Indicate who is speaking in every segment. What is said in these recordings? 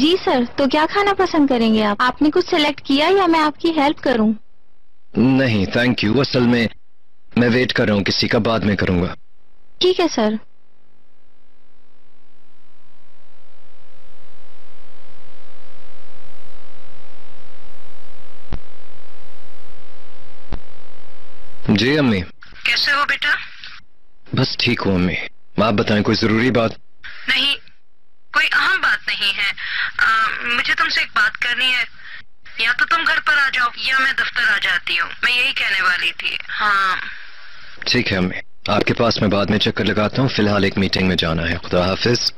Speaker 1: जी sir, तो क्या खाना पसंद करेंगे आप? आपने कुछ सेलेक्ट किया या मैं आपकी हेल्प करूं?
Speaker 2: नहीं थैंक यू, असल में मैं वेट कर रहा हूँ किसी का, बाद में करूंगा।
Speaker 1: ठीक है सर।
Speaker 2: जी अम्मी।
Speaker 3: कैसे हो बेटा?
Speaker 2: बस ठीक हूँ अम्मी, आप बताएं कोई जरूरी बात?
Speaker 3: नहीं, कोई अहम बात नहीं है। मुझे तुमसे एक बात करनी है। या तो तुम घर पर आ जाओ या मैं दफ्तर आ जाती हूँ, मैं यही कहने वाली थी। हाँ
Speaker 2: ठीक है अम्मी, आपके पास मैं बाद में चक्कर लगाता हूँ, फिलहाल एक मीटिंग में जाना है। खुदा हाफिज।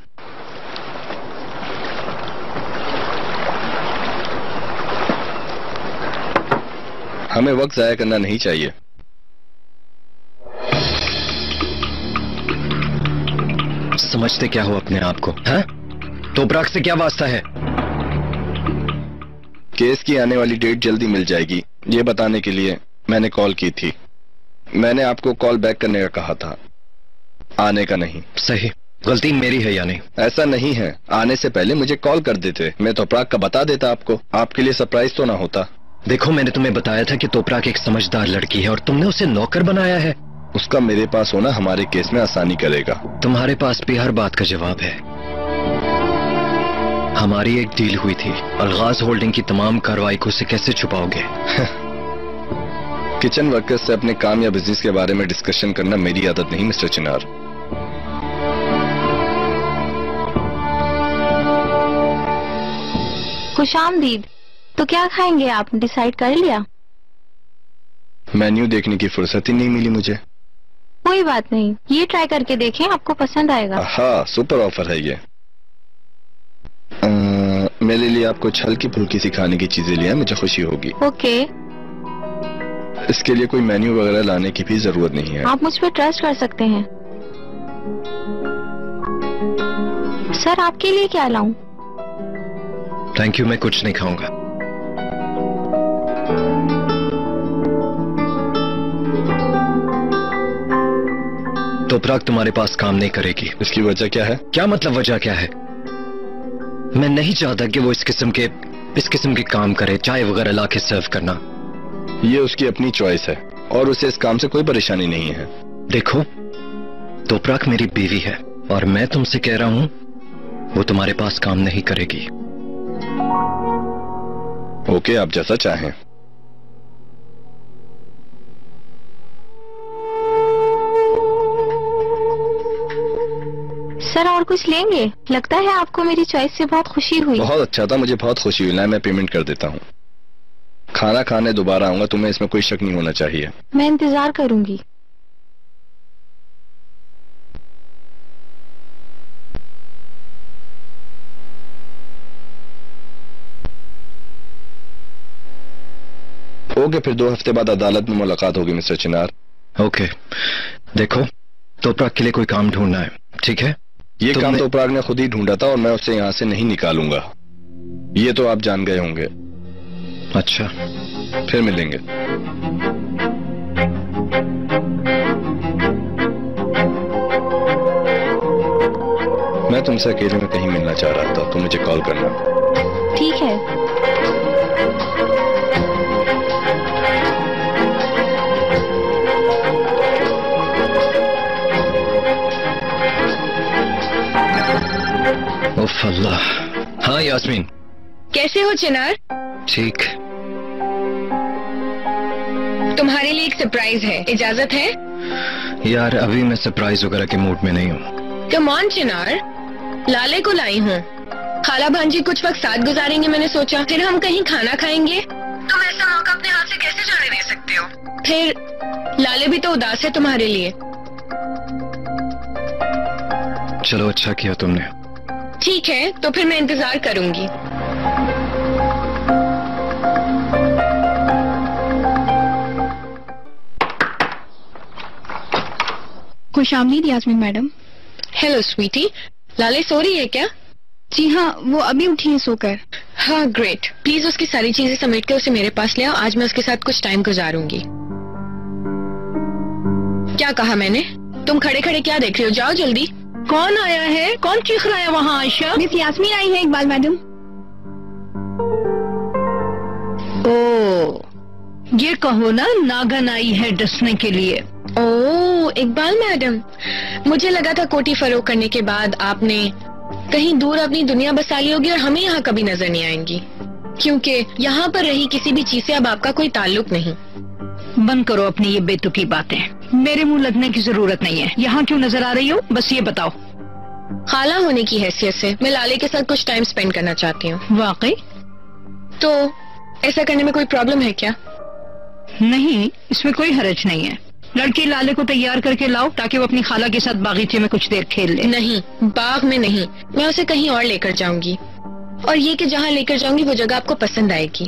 Speaker 4: हमें वक्त जाया करना नहीं चाहिए।
Speaker 2: समझते क्या हो अपने आप को? हैं? तोपराक से क्या वास्ता है?
Speaker 4: केस की आने वाली डेट जल्दी मिल जाएगी, ये बताने के लिए मैंने कॉल की थी। मैंने आपको कॉल बैक करने का कहा था, आने का नहीं।
Speaker 2: सही, गलती मेरी है या नहीं?
Speaker 4: ऐसा नहीं है, आने से पहले मुझे कॉल कर देते, मैं तोपराक का बता देता आपको, आपके लिए सरप्राइज तो ना होता।
Speaker 2: देखो मैंने तुम्हें बताया था कि तोपराक एक समझदार लड़की है और तुमने उसे नौकर बनाया है।
Speaker 4: उसका मेरे पास होना हमारे केस में आसानी करेगा।
Speaker 2: तुम्हारे पास भी हर बात का जवाब है। हमारी एक डील हुई थी, अलगाज होल्डिंग की तमाम कार्रवाई को उसे कैसे छुपाओगे?
Speaker 4: किचन वर्कर्स से अपने काम या बिजनेस के बारे में डिस्कशन करना मेरी आदत नहीं मिस्टर चिनार।
Speaker 1: खुशामदीद। तो क्या खाएंगे आप, डिसाइड कर लिया?
Speaker 4: मेन्यू देखने की फुर्सत ही नहीं मिली मुझे।
Speaker 1: कोई बात नहीं, ये ट्राई करके देखें, आपको पसंद आएगा।
Speaker 4: हाँ, सुपर ऑफर है ये। मेरे लिए आप कुछ हल्की फुल्की सी खाने की चीजें ले आए, मुझे खुशी होगी।
Speaker 1: ओके।
Speaker 4: इसके लिए कोई मेन्यू वगैरह लाने की भी जरूरत नहीं है।
Speaker 1: आप मुझ पर ट्रस्ट कर सकते हैं। सर आपके लिए क्या लाऊं?
Speaker 2: थैंक यू, मैं कुछ नहीं खाऊंगा। तोपराक तुम्हारे पास काम नहीं करेगी।
Speaker 4: इसकी वजह क्या है?
Speaker 2: क्या मतलब वजह क्या है? मैं नहीं चाहता कि वो इस किस्म के काम करे, चाय वगैरह ला के सर्व करना।
Speaker 4: ये उसकी अपनी चॉइस है और उसे इस काम से कोई परेशानी नहीं है।
Speaker 2: देखो, तोपराक मेरी बीवी है और मैं तुमसे कह रहा हूं वो तुम्हारे पास काम नहीं करेगी।
Speaker 4: ओके, आप जैसा चाहें।
Speaker 1: सर और कुछ लेंगे? लगता है आपको मेरी चॉइस से बहुत खुशी हुई।
Speaker 4: बहुत अच्छा था, मुझे बहुत खुशी हुई। मैं पेमेंट कर देता हूँ। खाना खाने दोबारा आऊंगा, तुम्हें इसमें कोई शक नहीं होना चाहिए।
Speaker 1: मैं इंतजार करूंगी।
Speaker 4: ओके, फिर 2 हफ्ते बाद अदालत में मुलाकात होगी मिस्टर चिनार।
Speaker 2: ओके, देखो तोपराक के लिए कोई काम ढूंढना है, ठीक है?
Speaker 4: ये काम तोपराक ने खुद ही ढूंढा था और मैं उसे यहाँ से नहीं निकालूंगा, ये तो आप जान गए होंगे।
Speaker 2: अच्छा,
Speaker 4: फिर मिलेंगे। मैं तुमसे अकेले में कहीं मिलना चाह रहा था, तो मुझे कॉल करना।
Speaker 1: ठीक है।
Speaker 2: उफ अल्लाह। हाँ यास्मीन।
Speaker 5: कैसे हो चिनार?
Speaker 2: ठीक।
Speaker 5: तुम्हारे लिए एक सरप्राइज है, इजाजत है?
Speaker 2: यार अभी मैं सरप्राइज वगैरह के मूड में नहीं हूँ।
Speaker 5: कम ऑन चिनार, लाले को लाई हूँ। खाला भांजी कुछ वक्त साथ गुजारेंगे, मैंने सोचा फिर हम कहीं खाना खाएंगे।
Speaker 3: तुम ऐसा मौका अपने हाथ से कैसे जाने दे सकते हो?
Speaker 5: फिर लाले भी तो उदास है तुम्हारे लिए।
Speaker 2: चलो अच्छा किया तुमने।
Speaker 5: ठीक है, तो फिर मैं इंतजार करूंगी।
Speaker 6: खुशामदीद यास्मीन मैडम।
Speaker 5: हेलो स्वीटी, लाले सो रही है क्या?
Speaker 6: जी हाँ, वो अभी उठी है सोकर।
Speaker 5: हाँ ग्रेट, प्लीज उसकी सारी चीजें समेट के उसे मेरे पास ले आओ, आज मैं उसके साथ कुछ टाइम गुजारूंगी। क्या कहा मैंने? तुम खड़े खड़े क्या देख रहे हो, जाओ जल्दी।
Speaker 6: कौन आया है? कौन चीख रहा है वहाँ? आयशा। मिस यास्मीन आई है इकबाल मैडम।
Speaker 7: ओ, ये कहो ना नागन आई है डसने के लिए।
Speaker 5: ओह इकबाल मैडम, मुझे लगा था कोटी फरोख करने के बाद आपने कहीं दूर अपनी दुनिया बसा ली होगी और हमें यहाँ कभी नजर नहीं आएंगी, क्योंकि यहाँ पर रही किसी भी चीज से अब आपका कोई ताल्लुक नहीं।
Speaker 7: बंद करो अपनी ये बेतुकी बातें, मेरे मुंह लगने की जरूरत नहीं है। यहाँ क्यों नजर आ रही हो, बस ये बताओ।
Speaker 5: खाला होने की हैसियत से मैं लाले के साथ कुछ टाइम स्पेंड करना चाहती हूँ।
Speaker 7: वाकई?
Speaker 5: तो ऐसा करने में कोई प्रॉब्लम है क्या?
Speaker 7: नहीं, इसमें कोई हर्ज नहीं है। लड़की लाले को तैयार करके लाओ ताकि वो अपनी खाला के साथ बागीचे में कुछ देर खेल ले।
Speaker 5: नहीं, बाग में नहीं, मैं उसे कहीं और लेकर जाऊंगी, और ये कि जहाँ लेकर जाऊंगी वो जगह आपको पसंद आएगी।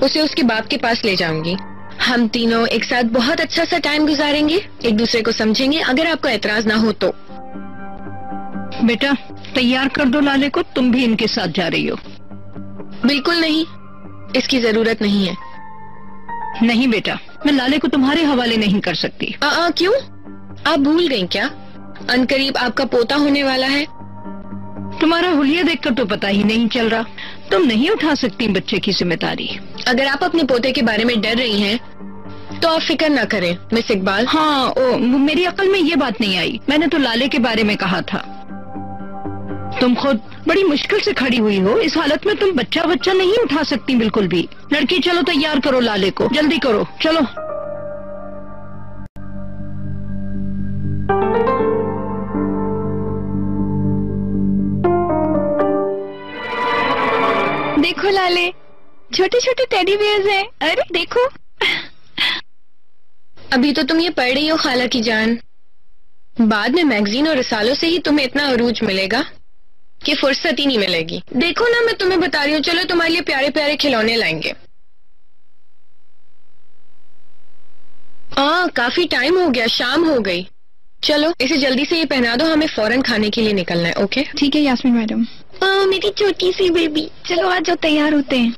Speaker 5: उसे उसके बाप के पास ले जाऊंगी, हम तीनों एक साथ बहुत अच्छा सा टाइम गुजारेंगे, एक दूसरे को समझेंगे। अगर आपको एतराज ना हो तो।
Speaker 7: बेटा तैयार कर दो लाले को, तुम भी इनके साथ जा रही हो।
Speaker 5: बिल्कुल नहीं, इसकी जरूरत नहीं है।
Speaker 7: नहीं बेटा, मैं लाले को तुम्हारे हवाले नहीं कर सकती।
Speaker 5: क्यों? आप भूल गई क्या? अनकरीब आपका पोता होने वाला है।
Speaker 7: तुम्हारा हुलिया देखकर तो पता ही नहीं चल रहा। तुम नहीं उठा सकती बच्चे की जिम्मेदारी।
Speaker 5: अगर आप अपने पोते के बारे में डर रही हैं, तो आप फिक्र न करें मिस इकबाल।
Speaker 7: हाँ, मेरी अकल में ये बात नहीं आई। मैंने तो लाले के बारे में कहा था। तुम खुद बड़ी मुश्किल से खड़ी हुई हो, इस हालत में तुम बच्चा नहीं उठा सकती बिल्कुल भी। लड़की चलो तैयार करो लाले को, जल्दी करो, चलो।
Speaker 6: देखो लाले, छोटे छोटे टेडी बियर्स हैं। अरे देखो।
Speaker 5: अभी तो तुम ये पढ़ रही हो खाला की जान, बाद में मैगजीन और रिसालों से ही तुम्हें इतना अरूज मिलेगा कि फुर्सत ही नहीं मिलेगी। देखो ना, मैं तुम्हें बता रही हूँ, चलो तुम्हारे लिए प्यारे प्यारे खिलौने लाएंगे। काफी टाइम हो गया, शाम हो गई। चलो इसे जल्दी से ये पहना दो, हमें फौरन खाने के लिए निकलना है। ओके
Speaker 6: ठीक है यास्मीन मैडम।
Speaker 5: मेरी छोटी सी बेबी,
Speaker 6: चलो आज जो तैयार होते हैं।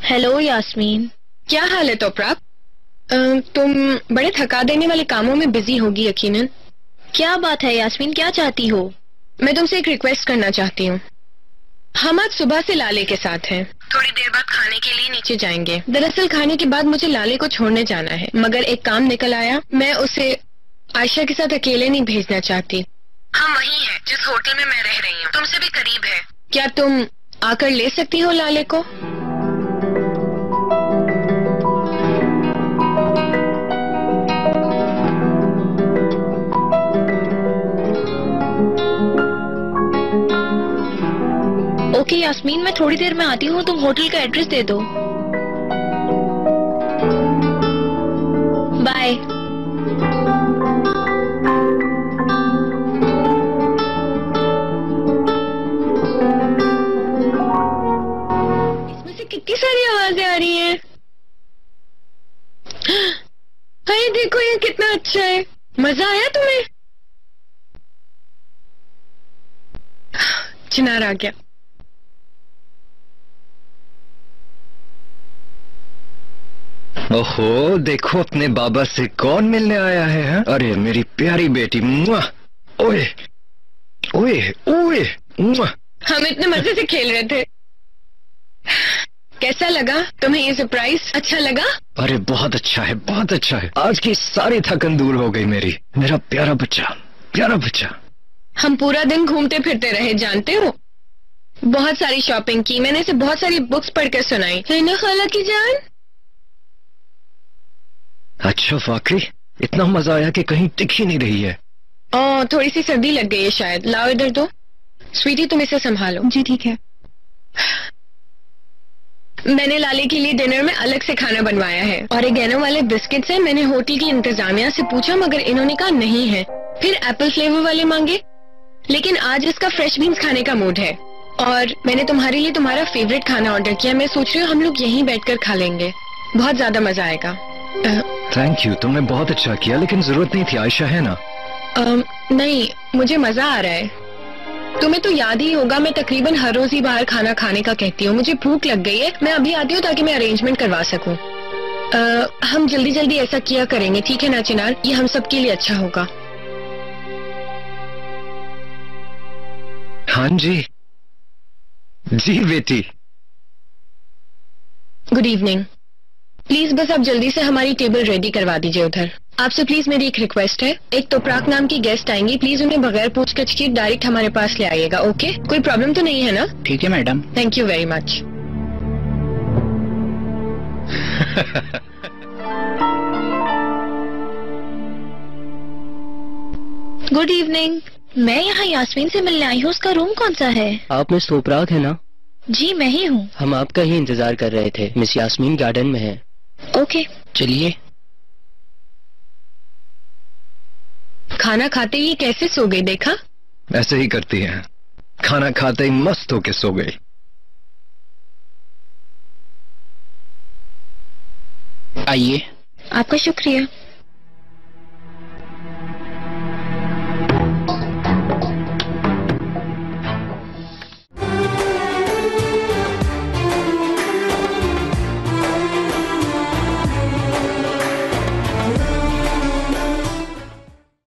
Speaker 5: हेलो यास्मीन, क्या हाल है तोपरा? तुम बड़े थका देने वाले कामों में बिजी होगी यकीनन। क्या बात है यास्मीन, क्या चाहती हो? मैं तुमसे एक रिक्वेस्ट करना चाहती हूँ। हम आज सुबह से लाले के साथ हैं, थोड़ी देर बाद खाने के लिए नीचे जाएंगे। दरअसल खाने के बाद मुझे लाले को छोड़ने जाना है, मगर एक काम निकल आया। मैं उसे आयशा के साथ अकेले नहीं भेजना चाहती। हम वही हैं जिस होटल में मैं रह रही हूँ, तुमसे भी करीब है। क्या तुम आकर ले सकती हो लाले को? ओके यास्मीन, मैं थोड़ी देर में आती हूँ, तुम होटल का एड्रेस दे दो। बाय। इसमें से कितनी सारी आवाजें आ रही हैं। अरे देखो ये कितना अच्छा है। मजा आया तुम्हें? चिनार आ गया।
Speaker 2: ओहो, देखो अपने बाबा से कौन मिलने आया है, हा? अरे मेरी प्यारी बेटी। मुआ, ओए ओए ओए मुआ।
Speaker 5: हम इतने मजे से खेल रहे थे। कैसा लगा तुम्हें ये सरप्राइज? अच्छा लगा?
Speaker 2: अरे बहुत अच्छा है, बहुत अच्छा है। आज की सारी थकन दूर हो गई मेरी। मेरा प्यारा बच्चा, प्यारा बच्चा।
Speaker 5: हम पूरा दिन घूमते फिरते रहे, जानते हो। बहुत सारी शॉपिंग की, मैंने इसे बहुत सारी बुक्स पढ़कर सुनाई, है ना खाला की जान?
Speaker 2: अच्छा वाकई इतना मजा आया कि कहीं टिक ही नहीं रही है।
Speaker 5: थोड़ी सी सर्दी लग गई है शायद। लाओ इधर दो। स्वीटी तुम इसे संभालो।
Speaker 6: जी ठीक है।
Speaker 5: मैंने लाले के लिए डिनर में अलग से खाना बनवाया है। ऑरिगेनो वाले बिस्किट्स हैं। मैंने होटल की इंतजामिया से पूछा मगर इन्होंने कहा नहीं है। फिर एप्पल फ्लेवर वाले मांगे, लेकिन आज इसका फ्रेश बीन्स खाने का मूड है। और मैंने तुम्हारे लिए तुम्हारा फेवरेट खाना ऑर्डर किया। मैं सोच रही हूँ हम लोग यहीं बैठकर खा लेंगे। बहुत ज्यादा मजा आएगा।
Speaker 2: थैंक यू, तुमने बहुत अच्छा किया, लेकिन जरूरत नहीं थी, आयशा है ना।
Speaker 5: नहीं, मुझे मजा आ रहा है। तुम्हें तो याद ही होगा, मैं तकरीबन हर रोज ही बाहर खाना खाने का कहती हूँ। मुझे भूख लग गई है, मैं अभी आती हूँ ताकि मैं अरेंजमेंट करवा सकूँ। हम जल्दी जल्दी ऐसा किया करेंगे, ठीक है ना चिनार? ये हम सबके लिए अच्छा होगा।
Speaker 2: हाँ जी जी बेटी।
Speaker 5: Good evening. प्लीज बस आप जल्दी से हमारी टेबल रेडी करवा दीजिए उधर। आपसे प्लीज मेरी एक रिक्वेस्ट है, एक तोपराक नाम की गेस्ट आएंगी, प्लीज उन्हें बगैर पूछताछ किए डायरेक्ट हमारे पास ले आइएगा। ओके? कोई प्रॉब्लम तो नहीं है ना?
Speaker 8: ठीक है madam.
Speaker 5: Thank you very much.
Speaker 1: Good evening. मैं यहाँ यास्मीन से मिलने आई हूँ, उसका रूम कौन सा है?
Speaker 8: आप मिस तोपराक है ना?
Speaker 1: जी मैं ही हूँ।
Speaker 8: हम आपका ही इंतजार कर रहे थे, मिस यास्मीन गार्डन में है।
Speaker 1: ओके
Speaker 8: चलिए।
Speaker 5: खाना खाते ही कैसे सो गई, देखा?
Speaker 2: ऐसे ही करती हैं, खाना खाते ही मस्त होके सो गई।
Speaker 8: आइए।
Speaker 1: आपका शुक्रिया।